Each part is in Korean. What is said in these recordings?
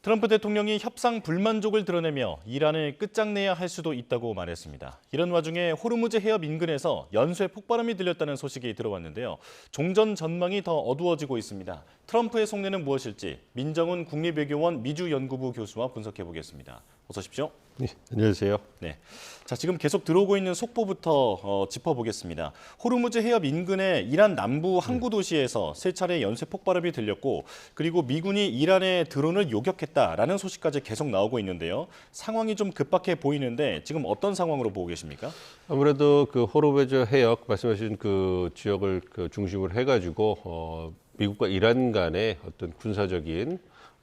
트럼프 대통령이 협상 불만족을 드러내며 이란을 끝장내야 할 수도 있다고 말했습니다. 이런 와중에 호르무즈 해협 인근에서 연쇄 폭발음이 들렸다는 소식이 들어왔는데요. 종전 전망이 더 어두워지고 있습니다. 트럼프의 속내는 무엇일지 민정훈 국립외교원 미주연구부 교수와 분석해 보겠습니다. 어서 오십시오. 네, 안녕하세요. 네. 자, 지금 계속 들어오고 있는 속보부터 짚어보겠습니다. 호르무즈 해협 인근의 이란 남부 항구 도시에서 세 차례 연쇄 폭발음이 들렸고, 그리고 미군이 이란의 드론을 요격했다라는 소식까지 계속 나오고 있는데요. 상황이 좀 급박해 보이는데 지금 어떤 상황으로 보고 계십니까? 아무래도 그 호르무즈 해역 말씀하신 그 지역을 중심으로 해가지고 미국과 이란 간의 어떤 군사적인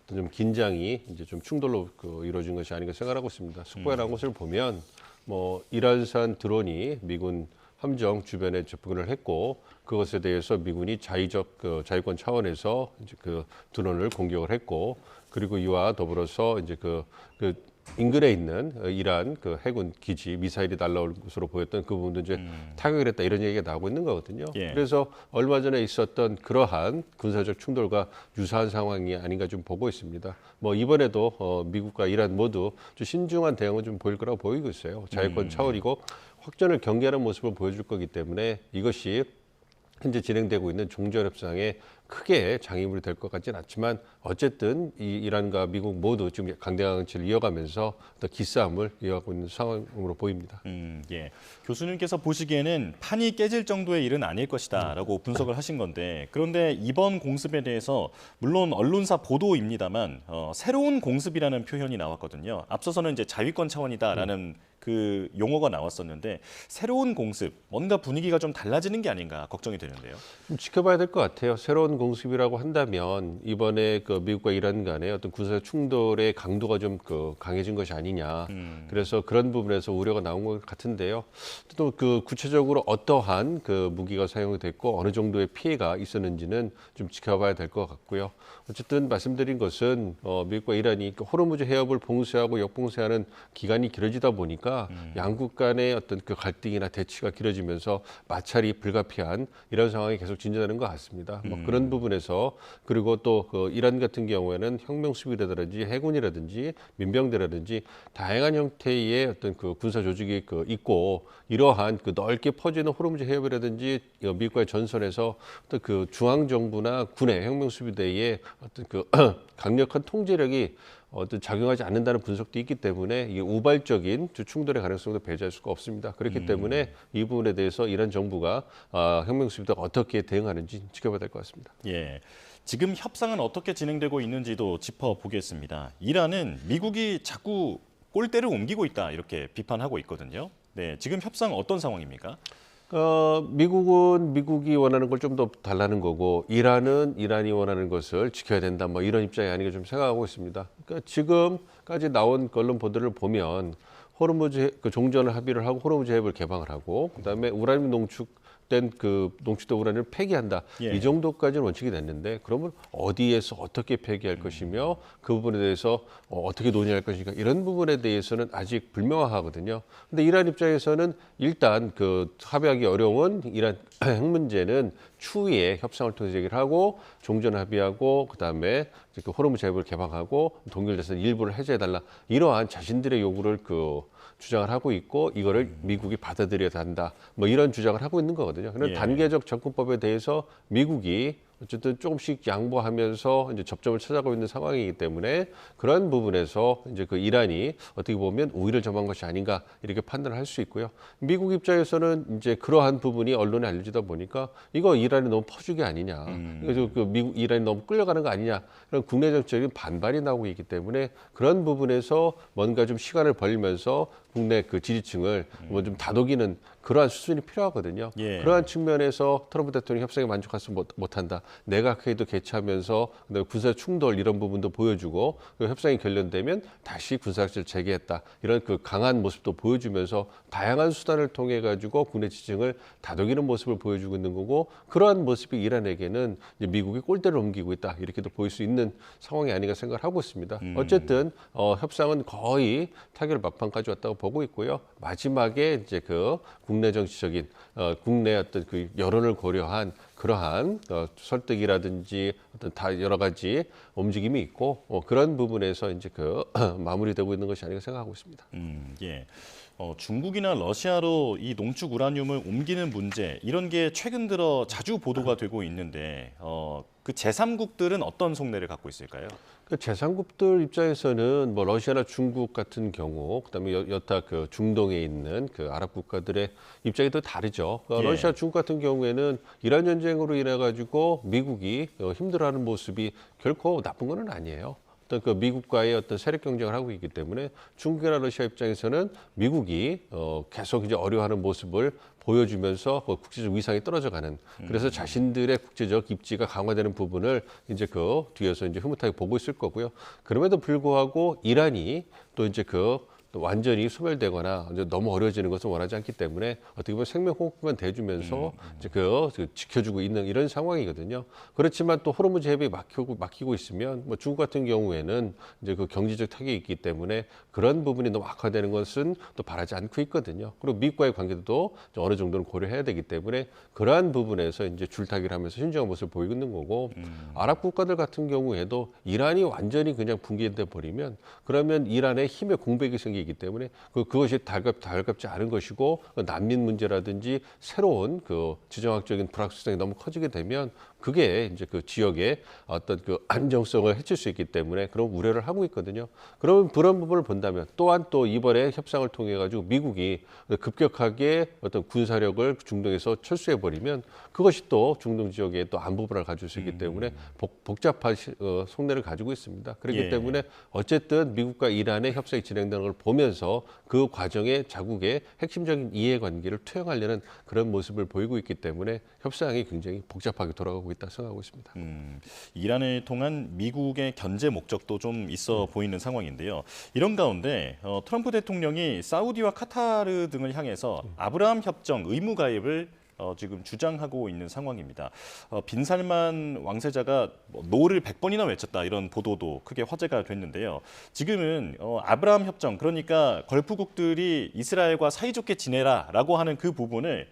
좀 긴장이 이제 좀 충돌로 이루어진 것이 아닌가 생각하고 있습니다. 속보에 나온 것을 보면 뭐 이란산 드론이 미군 함정 주변에 접근을 했고, 그것에 대해서 미군이 자위권 차원에서 이제 그 드론을 공격을 했고, 그리고 이와 더불어서 이제 그 인근에 있는 이란 그 해군 기지 미사일이 날라올 것으로 보였던 그 부분도 이제 타격을 했다, 이런 얘기가 나오고 있는 거거든요. 예. 그래서 얼마 전에 있었던 그러한 군사적 충돌과 유사한 상황이 아닌가 좀 보고 있습니다. 뭐 이번에도 미국과 이란 모두 좀 신중한 대응을 좀 보일 거라고 보이고 있어요. 자위권 차원이고 확전을 경계하는 모습을 보여줄 거기 때문에 이것이 현재 진행되고 있는 종전협상에 크게 장애물이 될 것 같지는 않지만, 어쨌든 이란과 미국 모두 지금 강대강치를 이어가면서 더 기싸움을 이어가고 있는 상황으로 보입니다. 예. 교수님께서 보시기에는 판이 깨질 정도의 일은 아닐 것이다라고 분석을 하신 건데, 그런데 이번 공습에 대해서 물론 언론사 보도입니다만 새로운 공습이라는 표현이 나왔거든요. 앞서서는 이제 자위권 차원이다라는 그 용어가 나왔었는데, 새로운 공습, 뭔가 분위기가 좀 달라지는 게 아닌가 걱정이 되는데요. 좀 지켜봐야 될 것 같아요. 새로운 공습이라고 한다면 이번에 그 미국과 이란 간의 어떤 군사 충돌의 강도가 좀 강해진 것이 아니냐. 그래서 그런 부분에서 우려가 나온 것 같은데요. 또 그 구체적으로 어떠한 그 무기가 사용이 됐고 어느 정도의 피해가 있었는지는 좀 지켜봐야 될 것 같고요. 어쨌든 말씀드린 것은 미국과 이란이 호르무즈 해협을 봉쇄하고 역봉쇄하는 기간이 길어지다 보니까 양국 간의 어떤 그 갈등이나 대치가 길어지면서 마찰이 불가피한 이런 상황이 계속 진전하는 것 같습니다. 뭐 그런 부분에서, 그리고 또 이란 같은 경우에는 혁명 수비라든지 해군이라든지 민병대라든지 다양한 형태의 어떤 그 군사 조직이 있고, 이러한 그 넓게 퍼지는 호르무즈 해협이라든지 미국과의 전선에서 어떤 그 중앙 정부나 군의 혁명 수비대의 어떤 그 강력한 통제력이 어떤 작용하지 않는다는 분석도 있기 때문에 이게 우발적인 충돌의 가능성도 배제할 수가 없습니다. 그렇기 때문에 이 부분에 대해서 이란 정부가 혁명 수비대가 어떻게 대응하는지 지켜봐야 될 것 같습니다. 예. 지금 협상은 어떻게 진행되고 있는지도 짚어보겠습니다. 이란은 미국이 자꾸 꼴대를 옮기고 있다, 이렇게 비판하고 있거든요. 네, 지금 협상 어떤 상황입니까? 미국은 미국이 원하는 걸 좀 더 달라는 거고, 이란은 이란이 원하는 것을 지켜야 된다, 뭐 이런 입장이 아닌가 좀 생각하고 있습니다. 그러니까 지금까지 나온 언론 보도를 보면 호르무즈 종전을 합의를 하고 호르무즈 해협을 개방을 하고, 그다음에 우라늄 농축된 우라늄을 폐기한다. 예. 이 정도까지는 원칙이 됐는데, 그러면 어디에서 어떻게 폐기할 것이며 그 부분에 대해서 어떻게 논의할 것인가, 이런 부분에 대해서는 아직 불명확하거든요. 근데 이란 입장에서는 일단 합의하기 어려운 이란 핵 문제는 추후에 협상을 통해서 얘기를 하고 종전 합의하고, 그다음에 호르무즈 해협을 개방하고 동결돼서 일부를 해제해달라, 이러한 자신들의 요구를 주장을 하고 있고, 이거를 미국이 받아들여야 한다, 뭐 이런 주장을 하고 있는 거거든요. 그런데 예. 단계적 접근법에 대해서 미국이 어쨌든 조금씩 양보하면서 이제 접점을 찾아가고 있는 상황이기 때문에, 그런 부분에서 이제 이란이 어떻게 보면 우위를 점한 것이 아닌가, 이렇게 판단을 할 수 있고요. 미국 입장에서는 이제 그러한 부분이 언론에 알려지다 보니까 이거 이란이 너무 퍼주기 아니냐, 그래서 이란이 너무 끌려가는 거 아니냐, 이런 국내 정책적인 반발이 나오고 있기 때문에, 그런 부분에서 뭔가 좀 시간을 벌리면서 국내 지지층을 뭐 좀 다독이는 그러한 수준이 필요하거든요. 예. 그러한 측면에서 트럼프 대통령이 협상에 만족하지 못한다, 내각회의도 개최하면서 군사 충돌 이런 부분도 보여주고, 협상이 결련되면 다시 군사학제를 재개했다, 이런 강한 모습도 보여주면서 다양한 수단을 통해 가지고 국내 지지층을 다독이는 모습을 보여주고 있는 거고, 그러한 모습이 이란에게는 이제 미국이 꼴대를 옮기고 있다, 이렇게도 보일 수 있는 상황이 아닌가 생각을 하고 있습니다. 어쨌든 협상은 거의 타결 막판까지 왔다고 보고 있고요. 마지막에 이제 국내 정치적인 국내 어떤 여론을 고려한 그러한 설득이라든지 어떤 다 여러 가지 움직임이 있고 그런 부분에서 이제 그 마무리되고 있는 것이 아닌가 생각하고 있습니다. 예. 중국이나 러시아로 이 농축 우라늄을 옮기는 문제 이런 게 최근 들어 자주 보도가 되고 있는데 그 제3국들은 어떤 속내를 갖고 있을까요? 그 제3국들 입장에서는 뭐 러시아나 중국 같은 경우, 그다음에 여타 그 중동에 있는 그 아랍 국가들의 입장이 또 다르죠. 그러니까 예. 러시아, 중국 같은 경우에는 이란 전쟁으로 인해 가지고 미국이 힘들어하는 모습이 결코 나쁜 건 아니에요. 어떤 그 미국과의 어떤 세력 경쟁을 하고 있기 때문에 중국이나 러시아 입장에서는 미국이 계속 이제 어려워하는 모습을 보여주면서 국제적 위상이 떨어져가는, 그래서 자신들의 국제적 입지가 강화되는 부분을 이제 그 뒤에서 이제 흐뭇하게 보고 있을 거고요. 그럼에도 불구하고 이란이 또 이제 또 완전히 소멸되거나 이제 너무 어려워지는 것을 원하지 않기 때문에 어떻게 보면 생명호흡만 대주면서 이제 지켜주고 있는 이런 상황이거든요. 그렇지만 또 호르무즈 해협이 막히고 있으면 뭐 중국 같은 경우에는 이제 그 경제적 타격이 있기 때문에 그런 부분이 너무 악화되는 것은 또 바라지 않고 있거든요. 그리고 미국과의 관계도 어느 정도는 고려해야 되기 때문에 그러한 부분에서 이제 줄타기를 하면서 신중한 모습을 보이고 있는 거고, 아랍 국가들 같은 경우에도 이란이 완전히 그냥 붕괴돼 버리면 그러면 이란의 힘의 공백이 생기기 때문에 그것이 달갑지 않은 것이고, 난민 문제라든지 새로운 그 지정학적인 불확실성이 너무 커지게 되면 그게 이제 그 지역의 어떤 그 안정성을 해칠 수 있기 때문에 그런 우려를 하고 있거든요. 그러면 그런 부분을 본다면 또한 또 이번에 협상을 통해 가지고 미국이 급격하게 어떤 군사력을 중동에서 철수해 버리면 그것이 또 중동 지역에 또 안보 불안을 가질 수 있기 때문에 복잡한 속내를 가지고 있습니다. 그렇기 예. 때문에 어쨌든 미국과 이란의 협상이 진행되는 걸 보면서 그 과정에 자국의 핵심적인 이해관계를 투영하려는 그런 모습을 보이고 있기 때문에 협상이 굉장히 복잡하게 돌아가고 있다 생각하고 있습니다. 이란을 통한 미국의 견제 목적도 좀 있어 보이는 상황인데요. 이런 가운데 트럼프 대통령이 사우디와 카타르 등을 향해서 아브라함 협정 의무 가입을 지금 주장하고 있는 상황입니다. 빈살만 왕세자가 노를 100번이나 외쳤다 이런 보도도 크게 화제가 됐는데요. 지금은 아브라함 협정, 그러니까 걸프국들이 이스라엘과 사이좋게 지내라라고 하는 그 부분을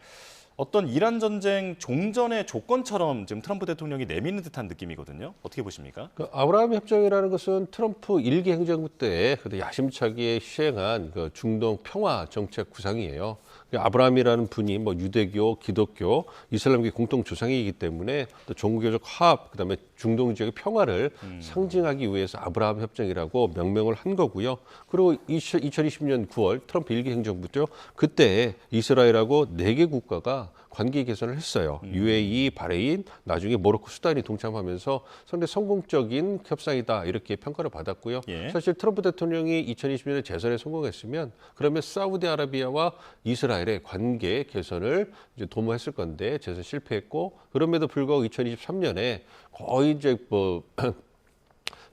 어떤 이란 전쟁 종전의 조건처럼 지금 트럼프 대통령이 내미는 듯한 느낌이거든요. 어떻게 보십니까? 그 아브라함 협정이라는 것은 트럼프 일기 행정부 때 야심차게 시행한 그 중동 평화 정책 구상이에요. 아브라함이라는 분이 뭐 유대교, 기독교, 이슬람교 공통 조상이기 때문에 또 종교적 화합, 그다음에 중동 지역의 평화를 상징하기 위해서 아브라함 협정이라고 명명을 한 거고요. 그리고 2020년 9월 트럼프 일기 행정부 때요. 그때 이스라엘하고 4개 국가가 관계 개선을 했어요. UAE, 바레인, 나중에 모로코, 수단이 동참하면서 상당히 성공적인 협상이다 이렇게 평가를 받았고요. 예. 사실 트럼프 대통령이 2020년에 재선에 성공했으면 그러면 사우디아라비아와 이스라엘의 관계 개선을 이제 도모했을 건데 재선 실패했고, 그럼에도 불구하고 2023년에 거의 이제 뭐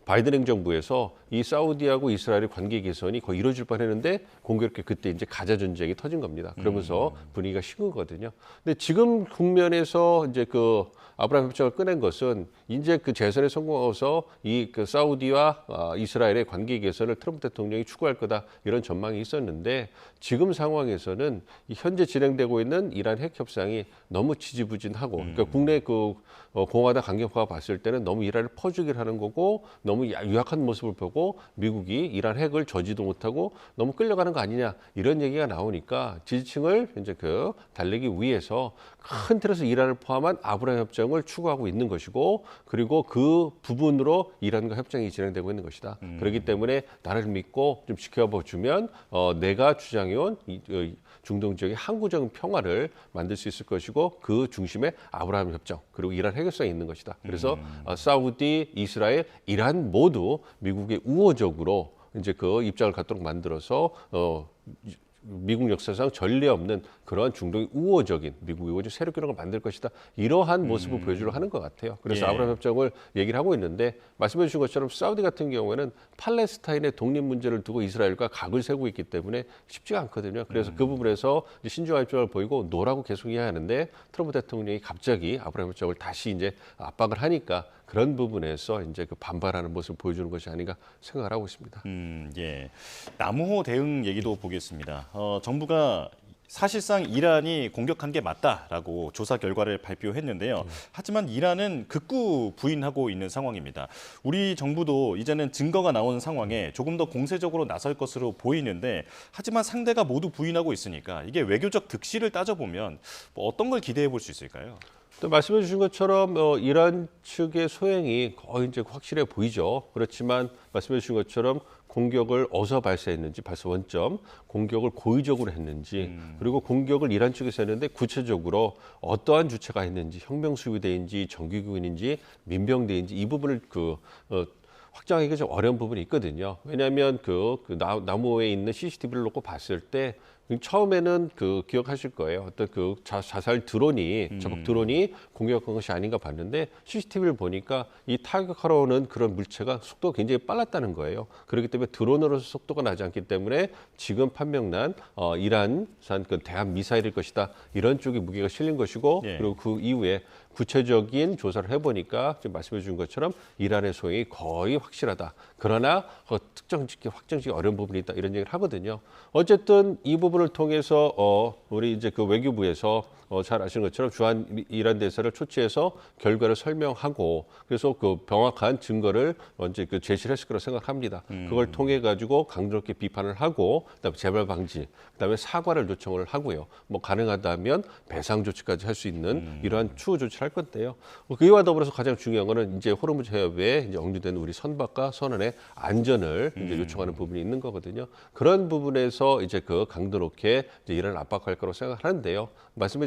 바이든 행정부에서 이 사우디하고 이스라엘의 관계 개선이 거의 이루어질 뻔했는데 공교롭게 그때 이제 가자 전쟁이 터진 겁니다. 그러면서 분위기가 식은거든요. 근데 지금 국면에서 이제 그 아브라함 협정을 꺼낸 것은 이제 그 재선에 성공해서 이 그 사우디와 이스라엘의 관계 개선을 트럼프 대통령이 추구할 거다 이런 전망이 있었는데, 지금 상황에서는 이 현재 진행되고 있는 이란 핵 협상이 너무 지지부진하고, 그러니까 국내 그 공화당 강경파가 봤을 때는 너무 이란을 퍼주기를 하는 거고, 너무 유약한 모습을 보고 미국이 이란 핵을 저지도 못하고 너무 끌려가는 거 아니냐 이런 얘기가 나오니까 지지층을 이제 그 달래기 위해서 큰 틀에서 이란을 포함한 아브라함 협정을 추구하고 있는 것이고, 그리고 그 부분으로 이란과 협정이 진행되고 있는 것이다. 그렇기 때문에 나를 믿고 좀 지켜봐 주면 내가 주장해온 중동 지역의 항구적인 평화를 만들 수 있을 것이고, 그 중심에 아브라함 협정 그리고 이란 핵협상이 있는 것이다. 그래서 사우디, 이스라엘, 이란 모두 미국의 우호적으로 이제 그 입장을 갖도록 만들어서 미국 역사상 전례 없는 그러한 중동의 우호적인 미국의 우호적 세력 균형을 만들 것이다. 이러한 모습을 보여주려고 하는 것 같아요. 그래서 예. 아브라함 협정을 얘기를 하고 있는데, 말씀해 주신 것처럼 사우디 같은 경우에는 팔레스타인의 독립 문제를 두고 이스라엘과 각을 세우고 있기 때문에 쉽지가 않거든요. 그래서 그 부분에서 신중한 입장을 보이고 노라고 계속 이야기하는데, 트럼프 대통령이 갑자기 아브라함 협정을 다시 이제 압박을 하니까 그런 부분에서 이제 그 반발하는 모습을 보여주는 것이 아닌가 생각을 하고 있습니다. 예. 남호 대응 얘기도 보겠습니다. 정부가 사실상 이란이 공격한 게 맞다라고 조사 결과를 발표했는데요. 하지만 이란은 극구 부인하고 있는 상황입니다. 우리 정부도 이제는 증거가 나오는 상황에 조금 더 공세적으로 나설 것으로 보이는데 하지만 상대가 모두 부인하고 있으니까 이게 외교적 득실을 따져보면 뭐 어떤 걸 기대해 볼 수 있을까요? 또 말씀해 주신 것처럼 이란 측의 소행이 거의 이제 확실해 보이죠. 그렇지만 말씀해 주신 것처럼 공격을 어디서 발사했는지, 발사 원점, 공격을 고의적으로 했는지, 그리고 공격을 이란 측에서 했는데 구체적으로 어떠한 주체가 했는지, 혁명수비대인지, 정규군인지, 민병대인지 이 부분을 확정하기가 좀 어려운 부분이 있거든요. 왜냐하면 나무에 있는 CCTV를 놓고 봤을 때 처음에는 기억하실 거예요. 어떤 자살 드론이 저격 드론이 공격한 것이 아닌가 봤는데 CCTV를 보니까 이 타격하러 오는 그런 물체가 속도가 굉장히 빨랐다는 거예요. 그렇기 때문에 드론으로서 속도가 나지 않기 때문에 지금 판명난 이란산 대한 미사일일 것이다. 이런 쪽에 무게가 실린 것이고 그리고 그 이후에 구체적인 조사를 해보니까 지금 말씀해 주신 것처럼 이란의 소행이 거의 확실하다. 그러나 확정짓기 어려운 부분이 있다. 이런 얘기를 하거든요. 어쨌든 이 부분을 통해서 우리 이제 외교부에서 잘 아시는 것처럼 주한 이란 대사를 초치해서 결과를 설명하고 그래서 명확한 증거를 먼저 제시를 했을 거라고 생각합니다. 그걸 통해 가지고 강도롭게 비판을 하고 그다음에 재발 방지, 그다음에 사과를 요청을 하고요. 뭐 가능하다면 배상 조치까지 할 수 있는 이러한 추후 조치를 할 건데요. 그와 더불어서 가장 중요한 거는 이제 호르무즈 해협에 이제 억류된 우리 선박과 선원의 안전을 이제 요청하는 부분이 있는 거거든요. 그런 부분에서 이제 강도 높게 이제 이란을 압박할 거라고 생각하는데요.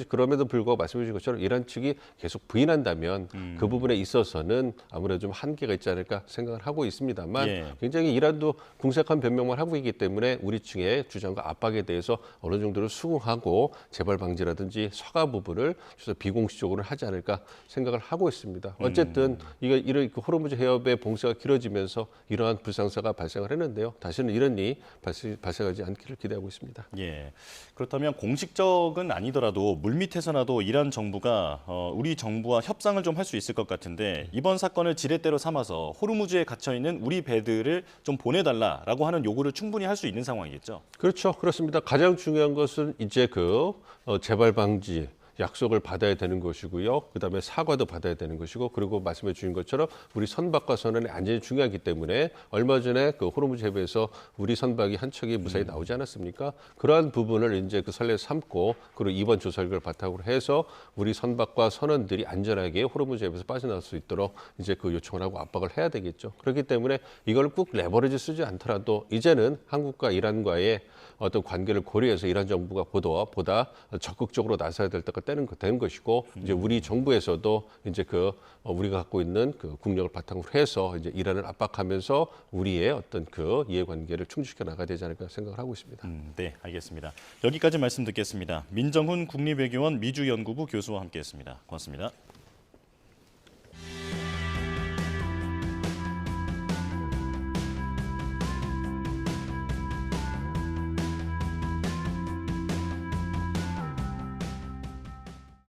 그럼에도 불구하고 말씀해 주신 것처럼 이란 측이 계속 부인한다면 그 부분에 있어서는 아무래도 좀 한계가 있지 않을까 생각을 하고 있습니다만 굉장히 이란도 궁색한 변명만 하고 있기 때문에 우리 측의 주장과 압박에 대해서 어느 정도로 수긍하고 재발 방지라든지 서가 부분을 비공식적으로 하지 않을까 생각을 하고 있습니다. 어쨌든 이런 호르무즈 해협의 봉쇄가 길어지면서 이러한 불상사가 발생을 했는데요. 다시는 이런 일이 발생하지 않기를 기대하고 있습니다. 예. 그렇다면 공식적은 아니더라도 물밑에서나도 이란 정부가 우리 정부와 협상을 좀 할 수 있을 것 같은데 이번 사건을 지렛대로 삼아서 호르무즈에 갇혀 있는 우리 배들을 좀 보내달라라고 하는 요구를 충분히 할 수 있는 상황이겠죠. 그렇죠. 그렇습니다. 가장 중요한 것은 이제 재발 방지 약속을 받아야 되는 것이고요. 그다음에 사과도 받아야 되는 것이고 그리고 말씀해 주신 것처럼 우리 선박과 선원의 안전이 중요하기 때문에 얼마 전에 호르무즈 해협에서 우리 선박이 한 척이 무사히 나오지 않았습니까? 그러한 부분을 이제 선례 삼고 그리고 이번 조사 결과를 바탕으로 해서 우리 선박과 선원들이 안전하게 호르무즈 해협에서 빠져나올 수 있도록 이제 요청을 하고 압박을 해야 되겠죠. 그렇기 때문에 이걸 꼭 레버리지 쓰지 않더라도 이제는 한국과 이란과의 어떤 관계를 고려해서 이란 정부가 보다 적극적으로 나서야 될 때가 되는 것이고 이제 우리 정부에서도 이제 우리가 갖고 있는 국력을 바탕으로 해서 이제 이란을 압박하면서 우리의 어떤 이해관계를 충족시켜 나가야 되지 않을까 생각을 하고 있습니다. 네, 알겠습니다. 여기까지 말씀 듣겠습니다. 민정훈 국립외교원 미주연구부 교수와 함께했습니다. 고맙습니다.